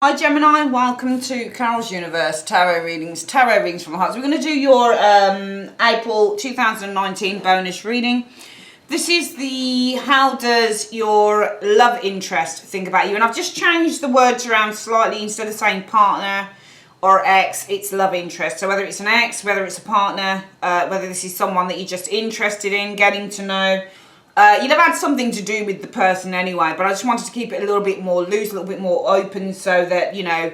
Hi Gemini, welcome to Carol's Universe Tarot Readings from the Heart. So we're going to do your April 2019 bonus reading. This is the how does your love interest think about you, and I've just changed the words around slightly. Instead of saying partner or ex, it's love interest. So whether it's an ex, whether it's a partner, whether this is someone that you're just interested in getting to know. You'd have had something to do with the person anyway, but I just wanted to keep it a little bit more loose, a little bit more open, so that, you know,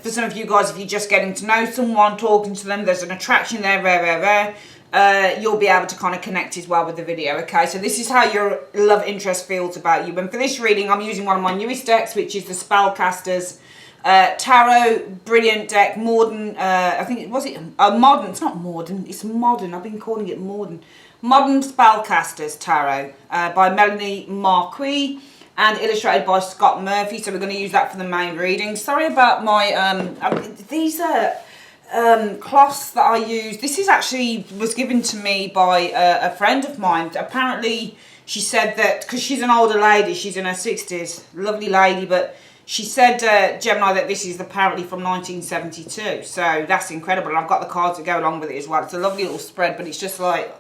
for some of you guys, if you're just getting to know someone, talking to them, there's an attraction there, you'll be able to kind of connect as well with the video, okay? So this is how your love interest feels about you. And for this reading, I'm using one of my newest decks, which is the Spellcasters Tarot Brilliant deck, modern, I think, was it modern? It's not modern, it's modern. I've been calling it modern. Modern Spellcasters Tarot by Melanie Marquis and illustrated by Scott Murphy. So we're going to use that for the main reading. Sorry about my, these are cloths that I use. This is actually was given to me by a friend of mine. Apparently she said that, because she's an older lady, she's in her 60s, lovely lady, but she said, Gemini, that this is apparently from 1972. So that's incredible. And I've got the cards that go along with it as well. It's a lovely little spread, but it's just like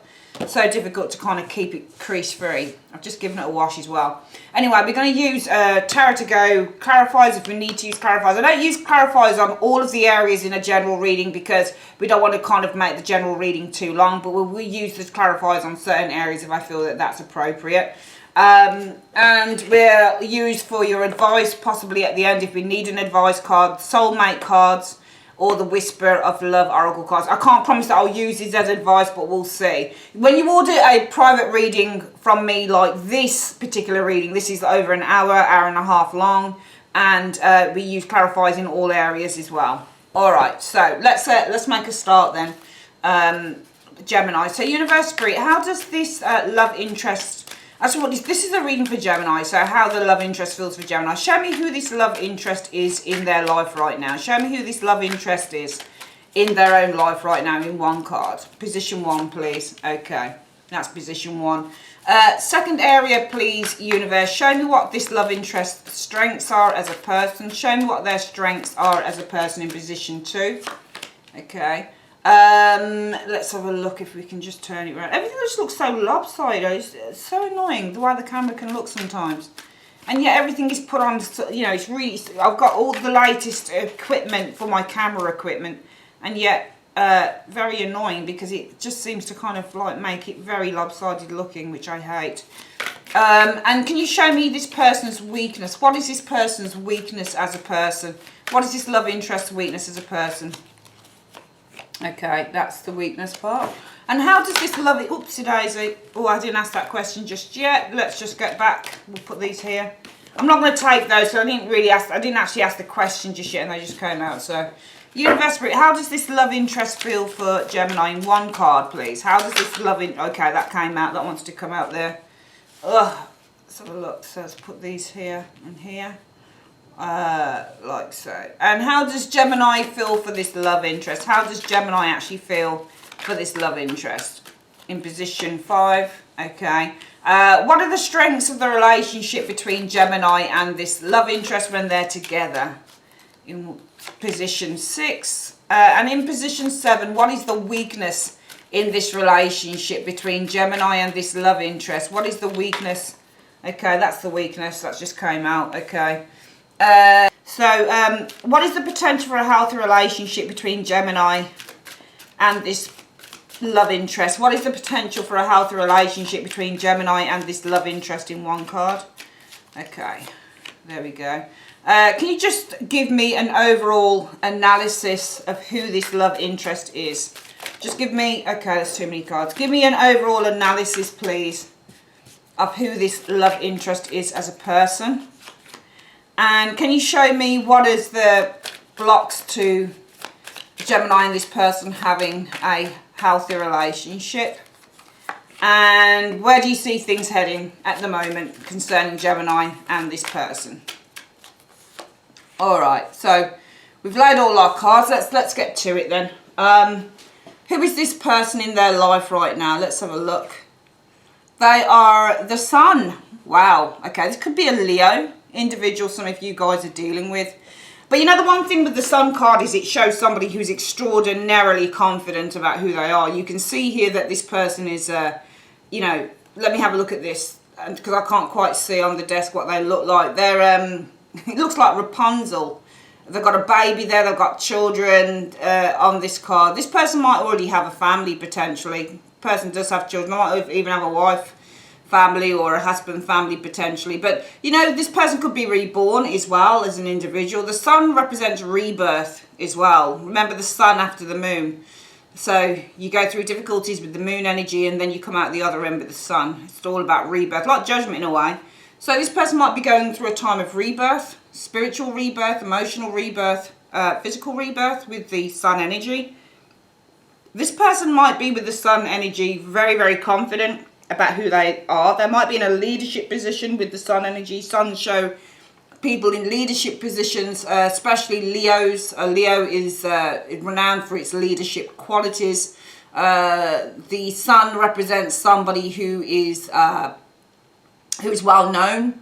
so difficult to kind of keep it crease free. I've just given it a wash as well. Anyway, we're going to use Tarot to Go clarifiers if we need to use clarifiers. I don't use clarifiers on all of the areas in a general reading because we don't want to kind of make the general reading too long, but we'll use the clarifiers on certain areas if I feel that that's appropriate. And we'll use for your advice possibly at the end if we need an advice card, soulmate cards, or the Whisper of Love Oracle cards. I can't promise that I'll use these as advice, but we'll see. When you order a private reading from me, like this particular reading, this is over an hour and a half long, and we use clarifiers in all areas as well. All right, so let's make a start then. Gemini. So Universe Spirit, how does this love interest? Actually, this is a reading for Gemini, so how the love interest feels for Gemini. Show me who this love interest is in their life right now. Show me who this love interest is in their own life right now in one card. Position 1, please. Okay, that's position 1. Second area, please, Universe. Show me what this love interest strengths are as a person. Show me what their strengths are as a person in position 2. Okay. Let's have a look if we can just turn it around. Everything just looks so lopsided. It's so annoying the way the camera can look sometimes. And yet everything is put on, you know, it's really, I've got all the latest equipment for my camera equipment, and yet very annoying because it just seems to kind of like make it very lopsided looking, which I hate. And can you show me this person's weakness? What is this person's weakness as a person? What is this love interest weakness as a person? Okay, that's the weakness part. And how does this love it? Oopsie daisy. Oh, I didn't ask that question just yet. Let's just get back. We'll put these here. I'm not going to take those, so I didn't actually ask the question just yet, and they just came out. So, Universe Spirit, how does this love interest feel for Gemini in one card, please? How does this love okay, that came out. That wants to come out there. Ugh. Let's have a look. So let's put these here and here. Like so. And how does Gemini feel for this love interest? How does Gemini actually feel for this love interest? In position 5. Okay. What are the strengths of the relationship between Gemini and this love interest when they're together? In position 6. And in position 7, what is the weakness in this relationship between Gemini and this love interest? What is the weakness? Okay, that's the weakness. That just came out. Okay. What is the potential for a healthy relationship between Gemini and this love interest? What is the potential for a healthy relationship between Gemini and this love interest in one card? Okay, there we go. Can you just give me an overall analysis of who this love interest is? Just give me, okay, that's too many cards. Give me an overall analysis, please, of who this love interest is as a person. And can you show me what is the blocks to Gemini and this person having a healthy relationship? And where do you see things heading at the moment concerning Gemini and this person? Alright, so we've laid all our cards. Let's get to it then. Who is this person in their life right now? Let's have a look. They are the Sun. Wow. Okay, this could be a Leo individual some of you guys are dealing with. But you know, the one thing with the Sun card is it shows somebody who's extraordinarily confident about who they are. You can see here that this person is, you know, let me have a look at this, because I can't quite see on the desk what they look like. They're, it looks like Rapunzel. They've got a baby there, they've got children on this card. This person might already have a family, potentially. The person does have children, they might even have a wife, family, or a husband, family, potentially. But, you know, this person could be reborn as well as an individual. The Sun represents rebirth as well. Remember the Sun after the Moon. So you go through difficulties with the Moon energy and then you come out the other end with the Sun. It's all about rebirth, like Judgment in a way. So this person might be going through a time of rebirth, spiritual rebirth, emotional rebirth, physical rebirth with the Sun energy. This person might be with the Sun energy very, very confident about who they are. They might be in a leadership position with the Sun energy. Suns show people in leadership positions, especially Leos. Leo is renowned for its leadership qualities. The Sun represents somebody who is well known,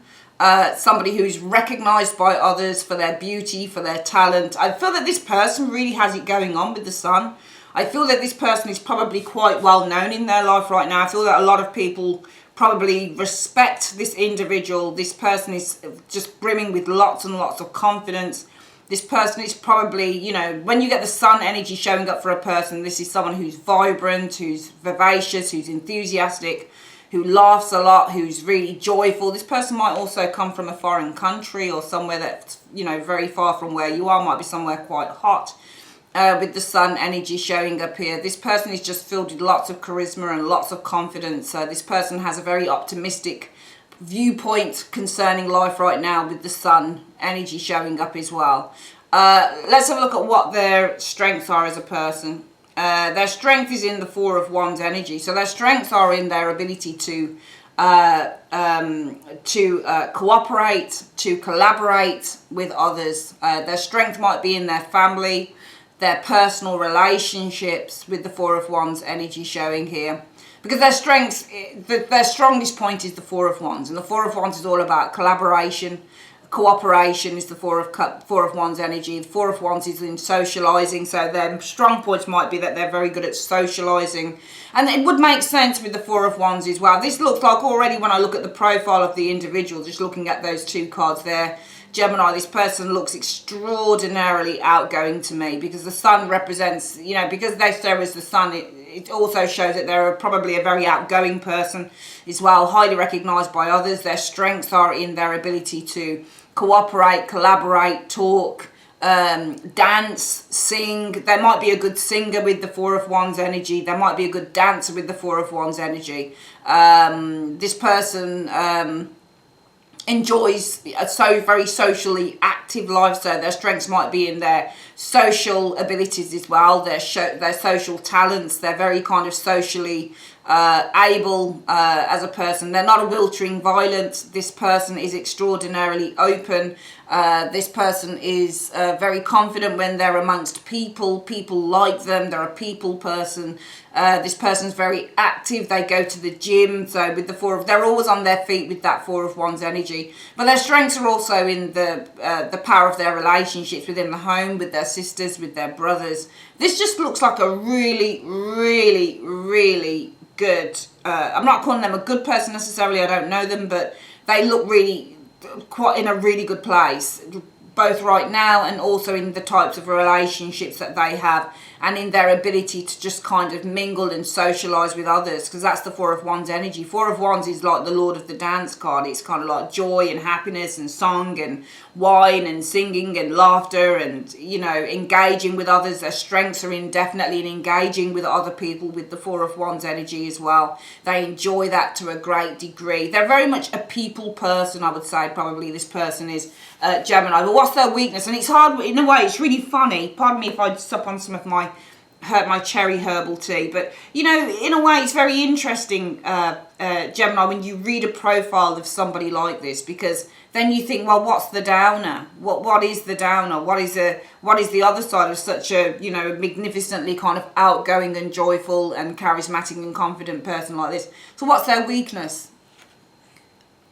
somebody who's recognized by others for their beauty, for their talent. I feel that this person really has it going on with the Sun. I feel that this person is probably quite well known in their life right now. I feel that a lot of people probably respect this individual. This person is just brimming with lots and lots of confidence. This person is probably, you know, when you get the Sun energy showing up for a person, this is someone who's vibrant, who's vivacious, who's enthusiastic, who laughs a lot, who's really joyful. This person might also come from a foreign country or somewhere that's, you know, very far from where you are, might be somewhere quite hot. With the Sun energy showing up here, this person is just filled with lots of charisma and lots of confidence. This person has a very optimistic viewpoint concerning life right now with the Sun energy showing up as well. Let's have a look at what their strengths are as a person. Their strength is in the Four of Wands energy. So their strengths are in their ability to cooperate, to collaborate with others. Their strength might be in their family, their personal relationships, with the Four of Wands energy showing here. Because their strengths, their strongest point is the Four of Wands. And the Four of Wands is all about collaboration. Cooperation is the Four of Wands energy. The Four of Wands is in socializing. So their strong points might be that they're very good at socializing. And it would make sense with the Four of Wands as well. This looks like already, when I look at the profile of the individual, just looking at those two cards there, Gemini, this person looks extraordinarily outgoing to me, because the Sun represents, you know, because they show as the Sun, it also shows that they're probably a very outgoing person as well, highly recognized by others. Their strengths are in their ability to cooperate, collaborate, talk, dance, sing. They might be a good singer with the Four of Wands energy. They might be a good dancer with the Four of Wands energy. This person enjoys a very socially active life, so their strengths might be in their social abilities as well, their social talents. They're very kind of socially able as a person. They're not a wiltering violent. This person is extraordinarily open. This person is very confident when they're amongst people. People like them. They're a people person. This person's very active. They go to the gym. So with the they're always on their feet with that Four of Wands energy. But their strengths are also in the power of their relationships within the home, with their sisters, with their brothers. This just looks like a really, really, really good, I'm not calling them a good person necessarily, I don't know them, but they look really quite in a really good place, both right now and also in the types of relationships that they have, and in their ability to just kind of mingle and socialize with others, because that's the Four of Wands energy. Four of Wands is like the Lord of the Dance card. It's kind of like joy and happiness and song and wine and singing and laughter and, you know, engaging with others. Their strengths are definitely in engaging with other people with the Four of Wands energy as well. They enjoy that to a great degree. They're very much a people person, I would say, probably this person is Gemini. But what's their weakness? And it's hard, in a way, it's really funny. Pardon me if I sup on some of my cherry herbal tea, but you know, in a way, it's very interesting, Gemini, when you read a profile of somebody like this, because then you think, well, what's the downer? What is the downer? What is the other side of such a, you know, magnificently kind of outgoing and joyful and charismatic and confident person like this? So what's their weakness?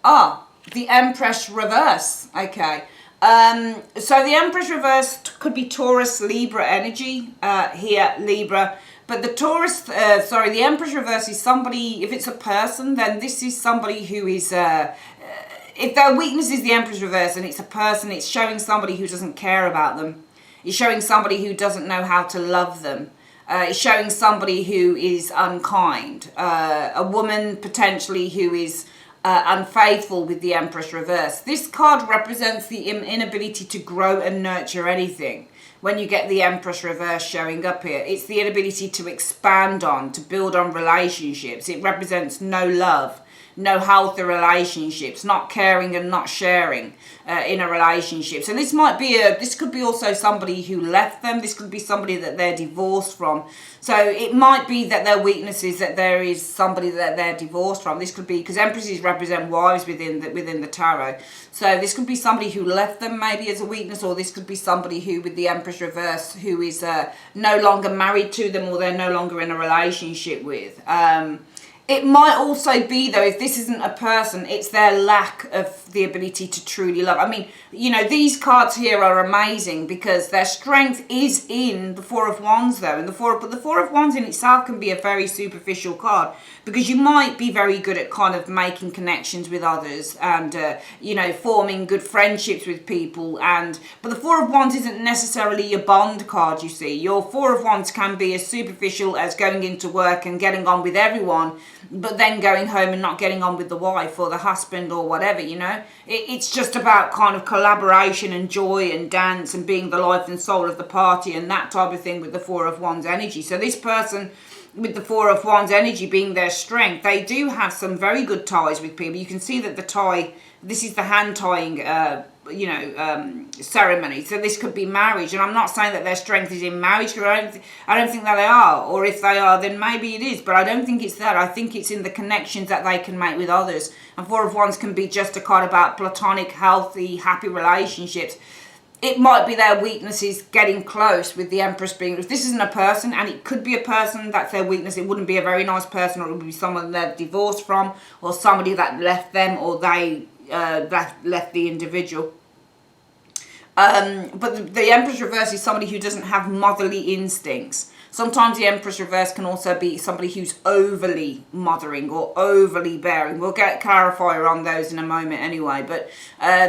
The Empress reverse. Okay. So the Empress reversed could be Taurus, Libra energy, here, Libra. But the Empress reverse is somebody, if it's a person, then this is somebody who is, if their weakness is the Empress reverse and it's a person, it's showing somebody who doesn't care about them. It's showing somebody who doesn't know how to love them. It's showing somebody who is unkind. A woman potentially who is unfaithful with the Empress reverse. This card represents the inability to grow and nurture anything. When you get the Empress reverse showing up here, it's the inability to expand on, to build on relationships. It represents no love, no healthy relationships, not caring and not sharing in a relationship. So this might be this could be also somebody who left them. This could be somebody that they're divorced from. So it might be that their weakness is that there is somebody that they're divorced from. This could be, because Empresses represent wives within the tarot. So this could be somebody who left them maybe as a weakness, or this could be somebody who, with the Empress reverse, who is no longer married to them, or they're no longer in a relationship with. It might also be, though, if this isn't a person, it's their lack of the ability to truly love. I mean, you know, these cards here are amazing because their strength is in the Four of Wands, though. And the Four of Wands in itself can be a very superficial card, because you might be very good at kind of making connections with others and, you know, forming good friendships with people. But the Four of Wands isn't necessarily your bond card, you see. Your Four of Wands can be as superficial as going into work and getting on with everyone, but then going home and not getting on with the wife or the husband or whatever, you know. It's just about kind of collaboration and joy and dance and being the life and soul of the party and that type of thing with the Four of Wands energy. So this person with the Four of Wands energy being their strength, they do have some very good ties with people. You can see that the tie, this is the hand tying, you know, ceremony. So this could be marriage, and I'm not saying that their strength is in marriage, because I don't think that they are, or if they are, then maybe it is, but I don't think it's that. I think it's in the connections that they can make with others. And Four of Wands can be just a card about platonic, healthy, happy relationships. It might be their weakness is getting close with the Empress being, if this isn't a person, and it could be a person that's their weakness, it wouldn't be a very nice person, or it would be someone they're divorced from, or somebody that left them, or they left the individual. But the Empress reverse is somebody who doesn't have motherly instincts. Sometimes the Empress reverse can also be somebody who's overly mothering or overly bearing. We'll get clarifier on those in a moment anyway. But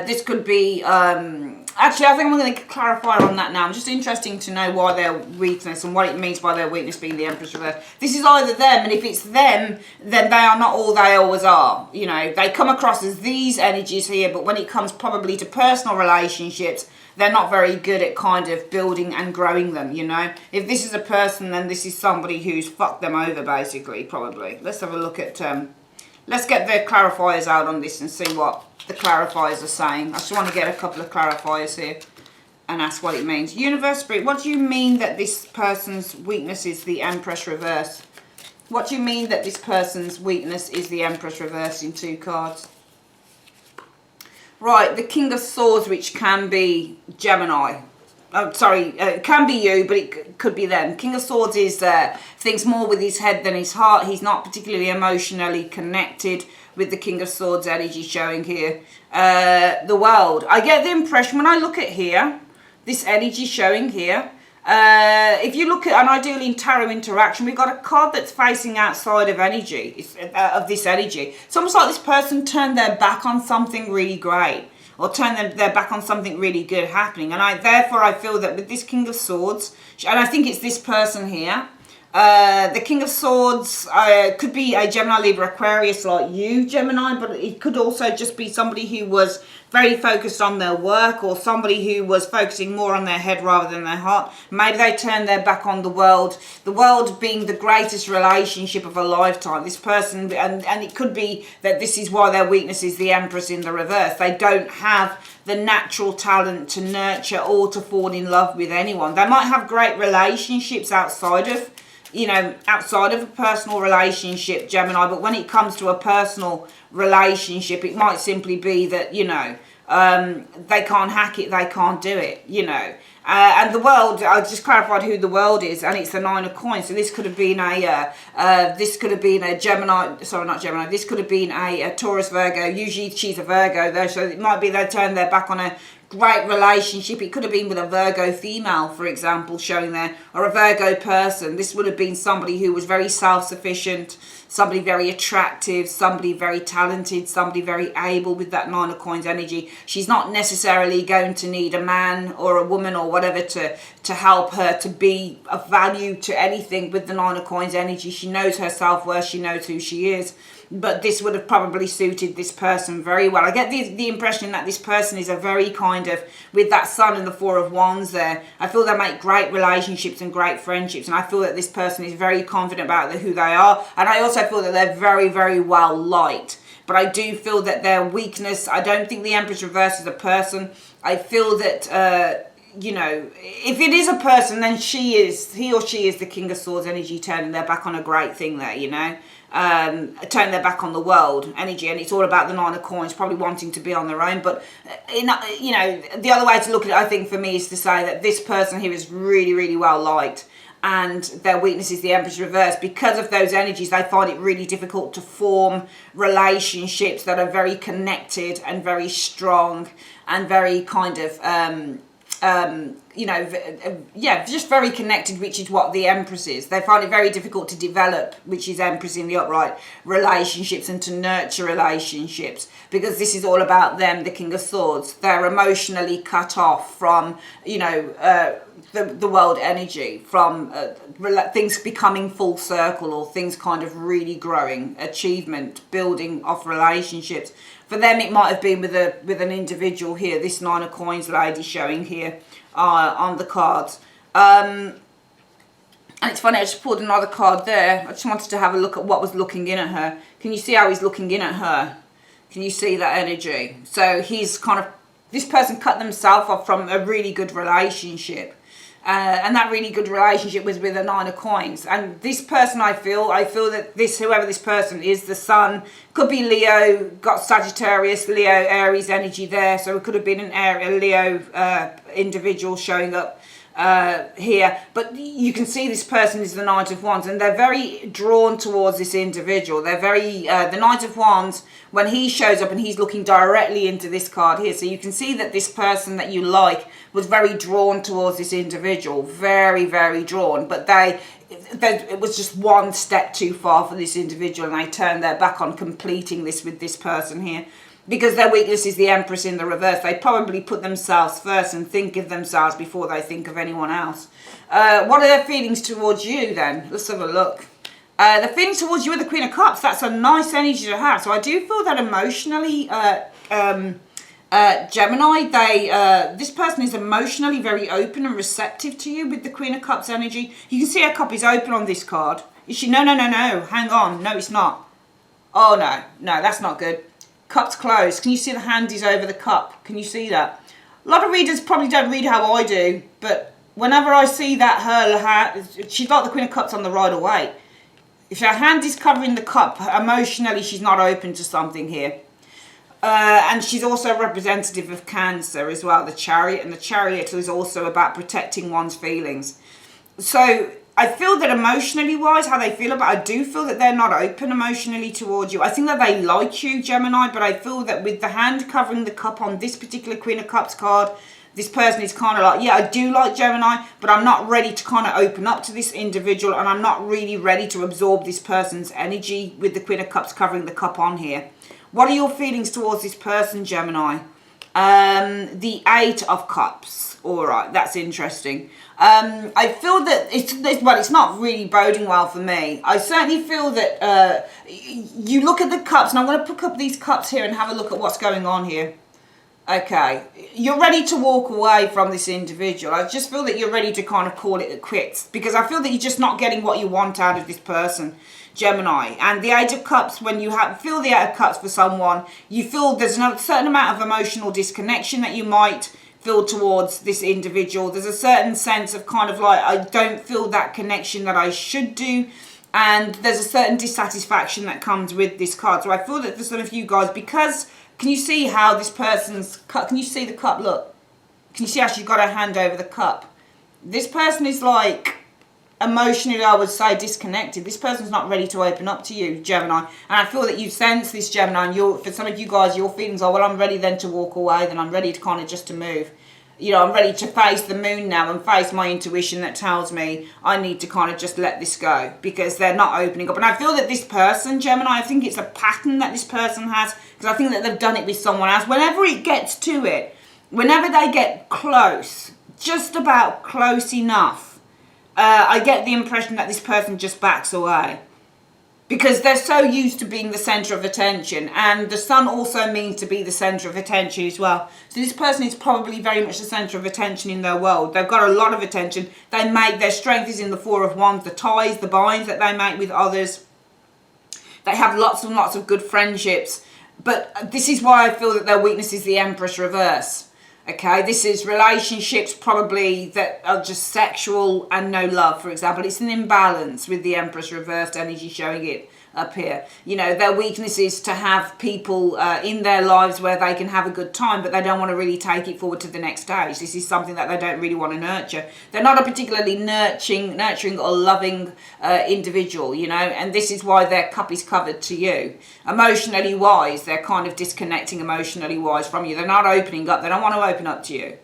this could be... actually, I think I'm going to clarify on that now. I'm just interested to know why their weakness and what it means by their weakness being the Empress reverse. This is either them, and if it's them, then they are not all they always are. You know, they come across as these energies here, but when it comes probably to personal relationships, they're not very good at kind of building and growing them, you know. If this is a person, then this is somebody who's fucked them over, basically, probably. Let's have a look at... let's get the clarifiers out on this and see what the clarifiers are saying. I just want to get a couple of clarifiers here and ask what it means. Universe Spirit, what do you mean that this person's weakness is the Empress reverse? What do you mean that this person's weakness is the Empress reverse in 2 cards? Right, the King of Swords, which can be Gemini. Oh, sorry, it can be you, but it could be them. King of Swords is thinks more with his head than his heart. He's not particularly emotionally connected with the King of Swords energy showing here. The World. I get the impression when I look at here, this energy showing here, if you look at, and I do in tarot interaction, we've got a card that's facing outside of energy, of this energy. It's almost like this person turned their back on something really great, or turn their back on something really good happening. And therefore I feel that with this King of Swords, and I think it's this person here, the King of Swords could be a Gemini, Libra, Aquarius like you, Gemini, but it could also just be somebody who was very focused on their work, or somebody who was focusing more on their head rather than their heart. Maybe they turned their back on the world being the greatest relationship of a lifetime. This person, and it could be that this is why their weakness is the Empress in the reverse. They don't have the natural talent to nurture or to fall in love with anyone. They might have great relationships outside of a personal relationship, Gemini, but when it comes to a personal relationship. It might simply be that, you know, they can't hack it, they can't do it, you know. And the world, I just clarified who the world is, and it's the Nine of Coins. So this could have been a Gemini, sorry, not Gemini, this could have been a Taurus, Virgo. Usually she's a Virgo though, so it might be they turned their back on a great relationship. It could have been with a Virgo female, for example, showing there, or a Virgo person. This would have been somebody who was very self-sufficient, somebody very attractive, somebody very talented, somebody very able with that Nine of Coins energy. She's not necessarily going to need a man or a woman or whatever to help her to be of value to anything with the Nine of Coins energy. She knows her self-worth, she knows who she is. But this would have probably suited this person very well. I get the impression that this person is a very kind of, with that Sun and the Four of Wands there, I feel they make great relationships and great friendships. And I feel that this person is very confident about who they are. And I also feel that they're very, very well liked. But I do feel that their weakness, I don't think the Empress reverse is a person. I feel that, you know, if it is a person, then he or she is the King of Swords energy, turning their back on a great thing there, you know. Turn their back on the world energy, and it's all about the Nine of Coins, probably wanting to be on their own. But you know, the other way to look at it, I think, for me, is to say that this person here is really, really well liked, and their weakness is the Empress reverse. Because of those energies, they find it really difficult to form relationships that are very connected and very strong and very kind of you know, yeah, just very connected, which is what the Empress is. They find it very difficult to develop, which is Empress in the upright, relationships, and to nurture relationships, because this is all about them, the King of Swords. They're emotionally cut off from, you know, the world energy, from things becoming full circle, or things kind of really growing, achievement, building off relationships. For them, it might have been with an individual here, this Nine of Coins lady showing here on the cards. And it's funny, I just pulled another card there. I just wanted to have a look at what was looking in at her. Can you see how he's looking in at her? Can you see that energy? So he's kind of, this person cut themselves off from a really good relationship. And that really good relationship was with a Nine of Coins. And this person, I feel that whoever this person is, the Sun, could be Leo, got Sagittarius, Leo, Aries energy there. So it could have been a Leo individual showing up here. But you can see this person is the Knight of Wands, and they're very drawn towards this individual. They're very, the Knight of Wands, when he shows up and he's looking directly into this card here, so you can see that this person that you like was very drawn towards this individual, very, very drawn, but it was just one step too far for this individual, and they turned their back on completing this with this person here. Because their weakness is the Empress in the reverse. They probably put themselves first and think of themselves before they think of anyone else. What are their feelings towards you then? Let's have a look. The feelings towards you are the Queen of Cups. That's a nice energy to have. So I do feel that emotionally, Gemini, this person is emotionally very open and receptive to you with the Queen of Cups energy. You can see her cup is open on this card. Is she? No, hang on. No, it's not. Oh, no, that's not good. Cup's closed. Can you see the hand is over the cup? Can you see that? A lot of readers probably don't read how I do, but whenever I see that she's got the Queen of Cups on the right away. If her hand is covering the cup, emotionally she's not open to something here. And she's also representative of Cancer as well, the Chariot, and the Chariot is also about protecting one's feelings. So I feel that emotionally wise, how they feel about, I do feel that they're not open emotionally towards you. I think that they like you, Gemini, but I feel that with the hand covering the cup on this particular Queen of Cups card, this person is kind of like, yeah, I do like Gemini, but I'm not ready to kind of open up to this individual, and I'm not really ready to absorb this person's energy with the Queen of Cups covering the cup on here. What are your feelings towards this person, Gemini? The Eight of Cups. All right, that's interesting. I feel that it's not really boding well for me. I certainly feel that you look at the cups, and I'm going to pick up these cups here and have a look at what's going on here. Okay, you're ready to walk away from this individual. I just feel that you're ready to kind of call it quits, because I feel that you're just not getting what you want out of this person, Gemini. And the Eight of Cups, when you feel the Eight of Cups for someone, you feel there's a certain amount of emotional disconnection that you might feel towards this individual. There's a certain sense of kind of like, I don't feel that connection that I should do. And there's a certain dissatisfaction that comes with this card. So I feel that for some of you guys, because, can you see how this person's cup, can you see the cup, look? Can you see how she's got her hand over the cup? This person is like, emotionally, I would say, disconnected. This person's not ready to open up to you, Gemini. And I feel that you sense this, Gemini, and for some of you guys, your feelings are, well, I'm ready then to walk away, then I'm ready to kind of just to move. You know, I'm ready to face the moon now and face my intuition that tells me I need to kind of just let this go, because they're not opening up. And I feel that this person, Gemini, I think it's a pattern that this person has, because I think that they've done it with someone else. Whenever it gets to it, whenever they get close, just about close enough, I get the impression that this person just backs away. Because they're so used to being the centre of attention, and the sun also means to be the centre of attention as well. So this person is probably very much the centre of attention in their world. They've got a lot of attention. They make, their strength is in the Four of Wands, the ties, the binds that they make with others. They have lots and lots of good friendships. But this is why I feel that their weakness is the Empress reverse. Okay, this is relationships probably that are just sexual and no love, for example. It's an imbalance with the Empress reversed energy showing it up here. You know, their weakness is to have people in their lives where they can have a good time, but they don't want to really take it forward to the next stage. This is something that they don't really want to nurture. They're not a particularly nurturing or loving individual, you know, and this is why their cup is covered to you. Emotionally wise, they're kind of disconnecting emotionally wise from you. They're not opening up. They don't want to open up to you.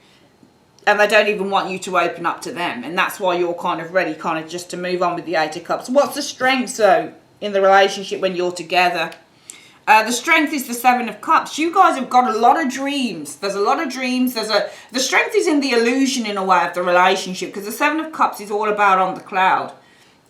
And they don't even want you to open up to them. And that's why you're kind of ready kind of just to move on with the Eight of Cups. What's the strength, though, in the relationship when you're together? The strength is the Seven of Cups. You guys have got a lot of dreams. There's a lot of dreams. The strength is in the illusion, in a way, of the relationship. Because the Seven of Cups is all about on the cloud.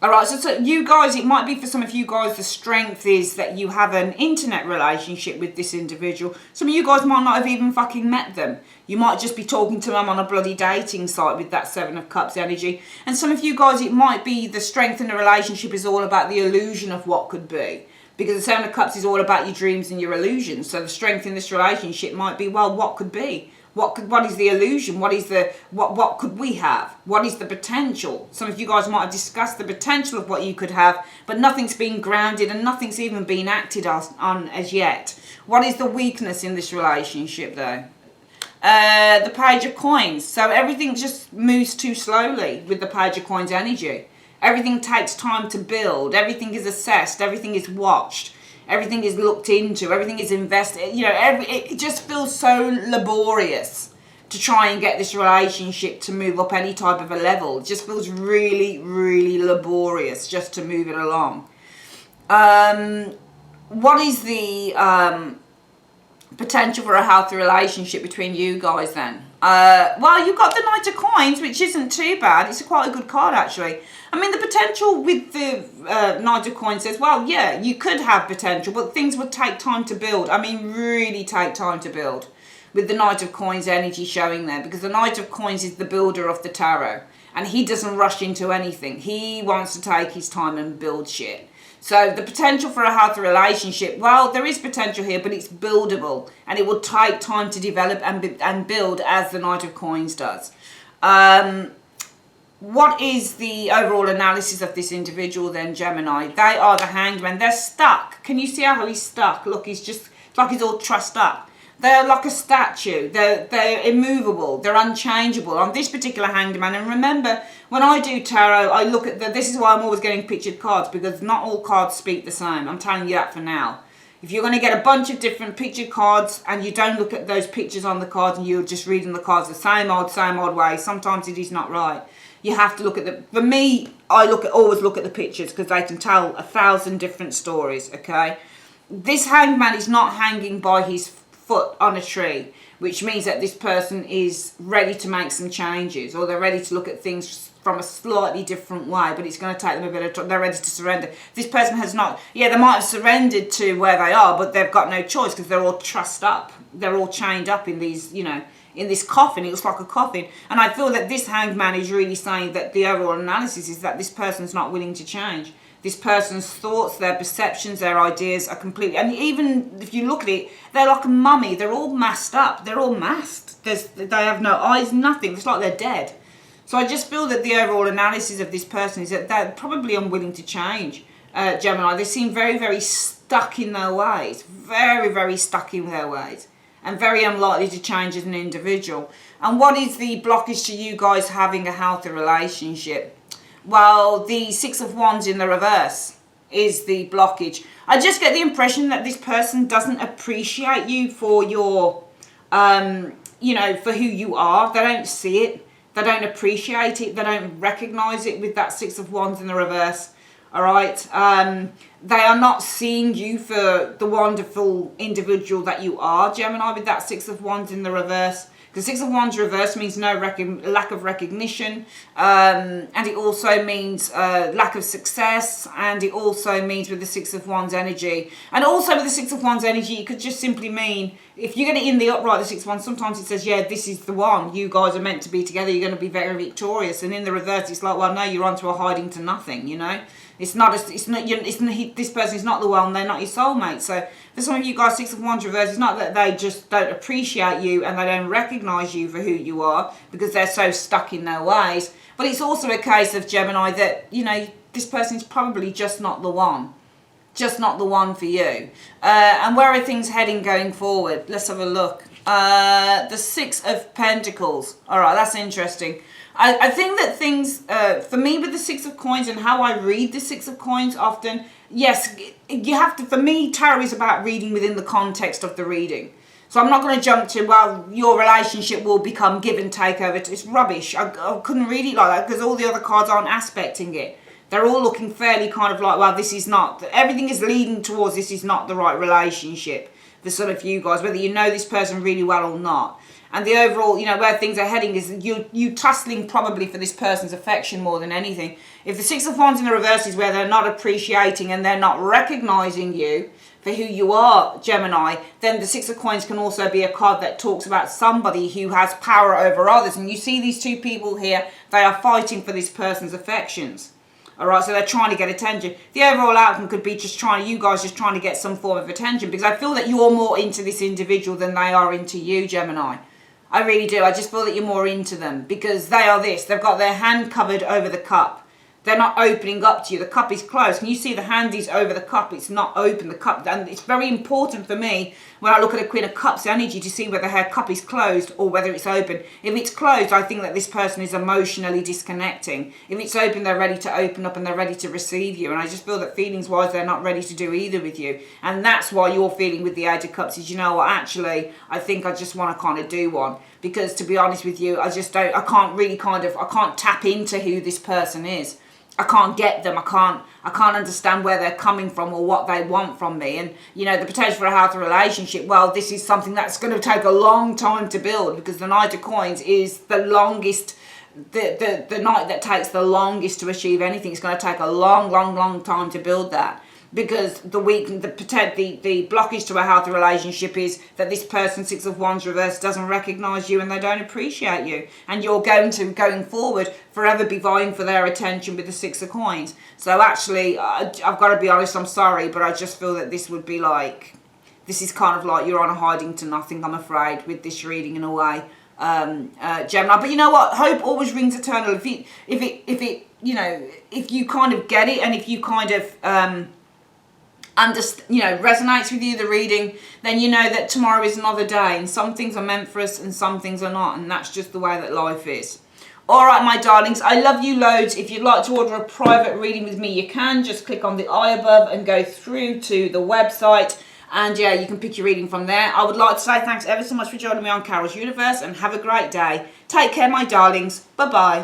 All right, so you guys, it might be for some of you guys, the strength is that you have an internet relationship with this individual. Some of you guys might not have even fucking met them. You might just be talking to them on a bloody dating site with that Seven of Cups energy. And some of you guys, it might be the strength in the relationship is all about the illusion of what could be. Because the Seven of Cups is all about your dreams and your illusions. So the strength in this relationship might be, well, what could be? What is the illusion? What could we have? What is the potential? Some of you guys might have discussed the potential of what you could have, but nothing's been grounded and nothing's even been acted on as yet. What is the weakness in this relationship, though? The Page of Coins. So everything just moves too slowly with the Page of Coins energy. Everything takes time to build. Everything is assessed. Everything is watched. Everything is looked into. Everything is invested. You know, it just feels so laborious to try and get this relationship to move up any type of a level. It just feels really, really laborious just to move it along. What is the potential for a healthy relationship between you guys then? Well, you've got the Knight of Coins, which isn't too bad. It's quite a good card, actually. I mean, the potential with the Knight of Coins says, well, yeah, you could have potential, but things would take time to build. I mean, really take time to build with the Knight of Coins energy showing there, because the Knight of Coins is the builder of the tarot, and he doesn't rush into anything. He wants to take his time and build shit. So the potential for a healthy relationship, well, there is potential here, but it's buildable, and it will take time to develop and build as the Knight of Coins does. What is the overall analysis of this individual then, Gemini? They are the Hanged Man. They're stuck. Can you see how he's stuck? Look, he's just, it's like he's all trussed up. They're like a statue. They're immovable. They're unchangeable on this particular Hanged Man. And remember, when I do tarot, I look at this is why I'm always getting pictured cards, because not all cards speak the same. I'm telling you that for now. If you're going to get a bunch of different pictured cards and you don't look at those pictures on the cards and you're just reading the cards the same old way, sometimes it is not right. You have to look at the, for me, I always look at the pictures because they can tell 1,000 different stories, okay? This Hanged Man is not hanging by his foot on a tree, which means that this person is ready to make some changes, or they're ready to look at things from a slightly different way, but it's going to take them a bit of time. They're ready to surrender. This person has not, yeah, they might have surrendered to where they are, but they've got no choice because they're all trussed up. They're all chained up in these, you know, in this coffin. It looks like a coffin. And I feel that this Hanged Man is really saying that the overall analysis is that this person's not willing to change. This person's thoughts, their perceptions, their ideas are completely... And even if you look at it, they're like a mummy. They're all masked up. They're all masked. They have no eyes, nothing. It's like they're dead. So I just feel that the overall analysis of this person is that they're probably unwilling to change. Gemini. They seem very, very stuck in their ways. Very, very stuck in their ways. And very unlikely to change as an individual. And what is the blockage to you guys having a healthy relationship? Well, the Six of Wands in the reverse is the blockage. I just get the impression that this person doesn't appreciate you for your, you know, for who you are. They don't see it. They don't appreciate it. They don't recognize it with that Six of Wands in the reverse. All right. They are not seeing you for the wonderful individual that you are, Gemini, with that Six of Wands in the reverse. Because Six of Wands reverse means lack of recognition, and it also means lack of success, and it also means with the Six of Wands energy. And also with the Six of Wands energy, it could just simply mean, if you're going to in the upright, the Six of Wands, sometimes it says, yeah, this is the one. You guys are meant to be together. You're going to be very victorious. And in the reverse, it's like, well, no, you're onto a hiding to nothing, you know. This person is not the one, they're not your soulmate. So for some of you guys, Six of Wands reverse, it's not that they just don't appreciate you and they don't recognise you for who you are because they're so stuck in their ways. But it's also a case of, Gemini, that, you know, this person is probably just not the one. Just not the one for you. And where are things heading going forward? Let's have a look. The Six of Pentacles. All right, that's interesting. I think that things, for me with the Six of Coins and how I read the Six of Coins often, yes, you have to, for me, tarot is about reading within the context of the reading. So I'm not going to jump to, well, your relationship will become give and take over. It's rubbish. I couldn't read it like that because all the other cards aren't aspecting it. They're all looking fairly kind of like, well, this is not, everything is leading towards this is not the right relationship for some of you guys, whether you know this person really well or not. And the overall, you know, where things are heading is you tussling probably for this person's affection more than anything. If the Six of Wands in the reverse is where they're not appreciating and they're not recognising you for who you are, Gemini, then the Six of Coins can also be a card that talks about somebody who has power over others. And you see these two people here, they are fighting for this person's affections. All right, so they're trying to get attention. The overall outcome could be just you guys just trying to get some form of attention, because I feel that you're more into this individual than they are into you, Gemini. I really do. I just feel that you're more into them because they are this. They've got their hand covered over the cup. They're not opening up to you. The cup is closed. Can you see the hand is over the cup? It's not open, the cup. And it's very important for me when I look at a Queen of Cups energy to see whether her cup is closed or whether it's open. If it's closed, I think that this person is emotionally disconnecting. If it's open, they're ready to open up and they're ready to receive you. And I just feel that feelings-wise, they're not ready to do either with you. And that's why you're feeling with the Eight of Cups is, you know what, actually, I think I just want to kind of do one. Because to be honest with you, I can't tap into who this person is. I can't get them. I can't understand where they're coming from or what they want from me. And, you know, the potential for a healthy relationship, well, this is something that's going to take a long time to build because the Knight of Coins is the longest, the knight that takes the longest to achieve anything. It's going to take a long, long, long time to build that. Because the blockage to a healthy relationship is that this person, Six of Wands reverse, doesn't recognise you and they don't appreciate you. And you're going forward, forever be vying for their attention with the Six of Coins. So actually, I've got to be honest, I'm sorry, but I just feel that this would be like, this is kind of like you're on a hiding to nothing, I'm afraid, with this reading in a way, Gemini. But you know what? Hope always rings eternal. If it, you know, if you kind of get it and if you kind of, resonates with you, the reading, then you know that tomorrow is another day and some things are meant for us and some things are not, and that's just the way that life is. All right, my darlings, I love you loads. If you'd like to order a private reading with me, you can just click on the eye above and go through to the website, and yeah, you can pick your reading from there. I would like to say thanks ever so much for joining me on Carol's Universe and have a great day. Take care, my darlings. Bye-bye.